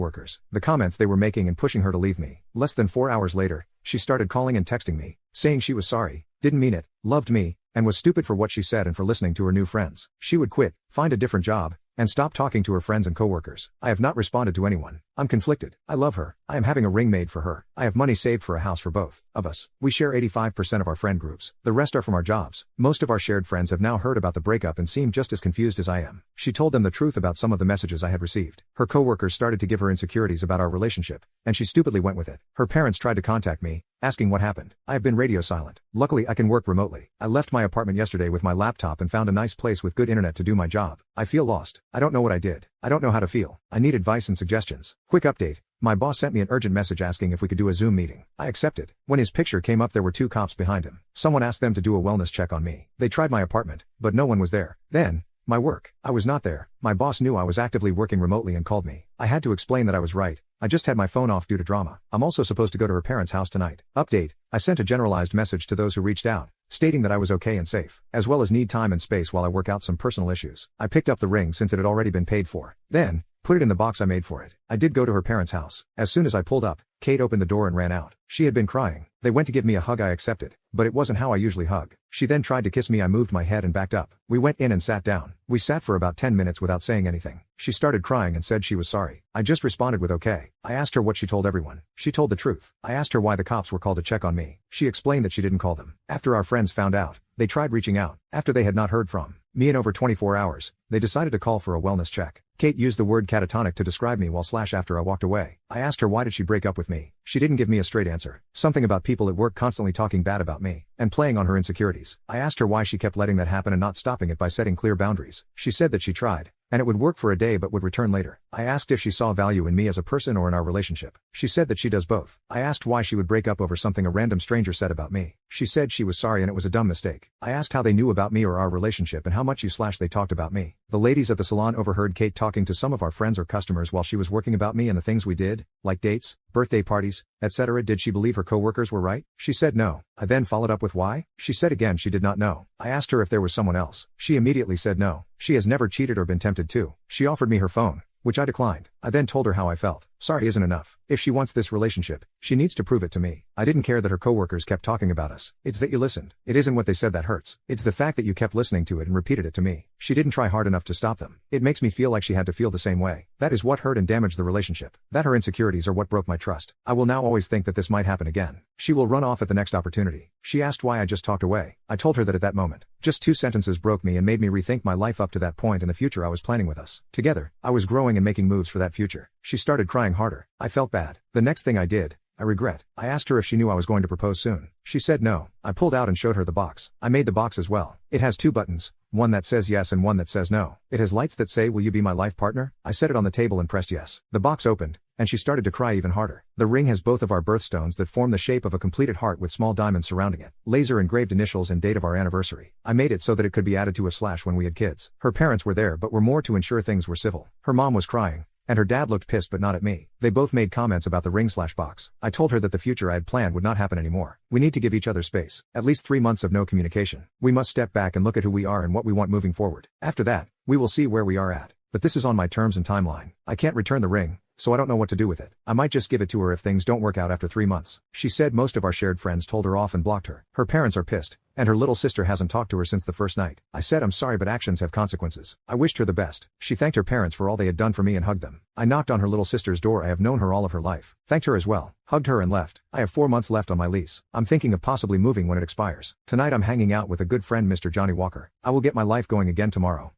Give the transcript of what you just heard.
workers, the comments they were making and pushing her to leave me. Less than 4 hours later, she started calling and texting me, saying she was sorry, didn't mean it, loved me, and was stupid for what she said and for listening to her new friends. She would quit, find a different job, and stop talking to her friends and coworkers. I have not responded to anyone. I'm conflicted. I love her. I am having a ring made for her. I have money saved for a house for both of us. We share 85% of our friend groups. The rest are from our jobs. Most of our shared friends have now heard about the breakup and seem just as confused as I am. She told them the truth about some of the messages I had received. Her coworkers started to give her insecurities about our relationship, and she stupidly went with it. Her parents tried to contact me, asking what happened. I have been radio silent. Luckily I can work remotely. I left my apartment yesterday with my laptop and found a nice place with good internet to do my job. I feel lost. I don't know what I did. I don't know how to feel. I need advice and suggestions. Quick update. My boss sent me an urgent message asking if we could do a Zoom meeting. I accepted. When his picture came up there were 2 cops behind him. Someone asked them to do a wellness check on me. They tried my apartment, but no one was there. Then, my work. I was not there. My boss knew I was actively working remotely and called me. I had to explain that I was right. I just had my phone off due to drama. I'm also supposed to go to her parents' house tonight. Update. I sent a generalized message to those who reached out, stating that I was okay and safe, as well as need time and space while I work out some personal issues. I picked up the ring since it had already been paid for. Then, put it in the box I made for it. I did go to her parents' house. As soon as I pulled up, Kate opened the door and ran out. She had been crying. They went to give me a hug. I accepted, but it wasn't how I usually hug. She then tried to kiss me. I moved my head and backed up. We went in and sat down. We sat for about 10 minutes without saying anything. She started crying and said she was sorry. I just responded with okay. I asked her what she told everyone. She told the truth. I asked her why the cops were called to check on me. She explained that she didn't call them. After our friends found out, they tried reaching out. After they had not heard from me in over 24 hours, they decided to call for a wellness check. Kate used the word catatonic to describe me while after I walked away. I asked her why did she break up with me. She didn't give me a straight answer. Something about people at work constantly talking bad about me and playing on her insecurities. I asked her why she kept letting that happen and not stopping it by setting clear boundaries. She said that she tried, and it would work for a day but would return later. I asked if she saw value in me as a person or in our relationship. She said that she does both. I asked why she would break up over something a random stranger said about me. She said she was sorry and it was a dumb mistake. I asked how they knew about me or our relationship and how much they talked about me. The ladies at the salon overheard Kate talking to some of our friends or customers while she was working about me and the things we did, like dates, birthday parties, etc. Did she believe her coworkers were right? She said no. I then followed up with why? She said again she did not know. I asked her if there was someone else. She immediately said no. She has never cheated or been tempted to. She offered me her phone, which I declined. I then told her how I felt. Sorry isn't enough. If she wants this relationship, she needs to prove it to me. I didn't care that her coworkers kept talking about us. It's that you listened. It isn't what they said that hurts. It's the fact that you kept listening to it and repeated it to me. She didn't try hard enough to stop them. It makes me feel like she had to feel the same way. That is what hurt and damaged the relationship. That her insecurities are what broke my trust. I will now always think that this might happen again. She will run off at the next opportunity. She asked why I just talked away. I told her that at that moment, just 2 sentences broke me and made me rethink my life up to that point and the future I was planning with us. Together, I was growing and making moves for that future. She started crying harder. I felt bad. The next thing I did, I regret. I asked her if she knew I was going to propose soon. She said no. I pulled out and showed her the box. I made the box as well. It has 2 buttons, one that says yes and one that says no. It has lights that say will you be my life partner? I set it on the table and pressed yes. The box opened, and she started to cry even harder. The ring has both of our birthstones that form the shape of a completed heart with small diamonds surrounding it. Laser engraved initials and date of our anniversary. I made it so that it could be added to a slash when we had kids. Her parents were there but were more to ensure things were civil. Her mom was crying, and her dad looked pissed but not at me. They both made comments about the ring/box. I told her that the future I had planned would not happen anymore. We need to give each other space. At least 3 months of no communication. We must step back and look at who we are and what we want moving forward. After that, we will see where we are at. But this is on my terms and timeline. I can't return the ring, so I don't know what to do with it. I might just give it to her if things don't work out after 3 months. She said most of our shared friends told her off and blocked her. Her parents are pissed, and her little sister hasn't talked to her since the first night. I said I'm sorry but actions have consequences. I wished her the best. She thanked her parents for all they had done for me and hugged them. I knocked on her little sister's door. I have known her all of her life. Thanked her as well. Hugged her and left. I have 4 months left on my lease. I'm thinking of possibly moving when it expires. Tonight I'm hanging out with a good friend Mr. Johnny Walker. I will get my life going again tomorrow.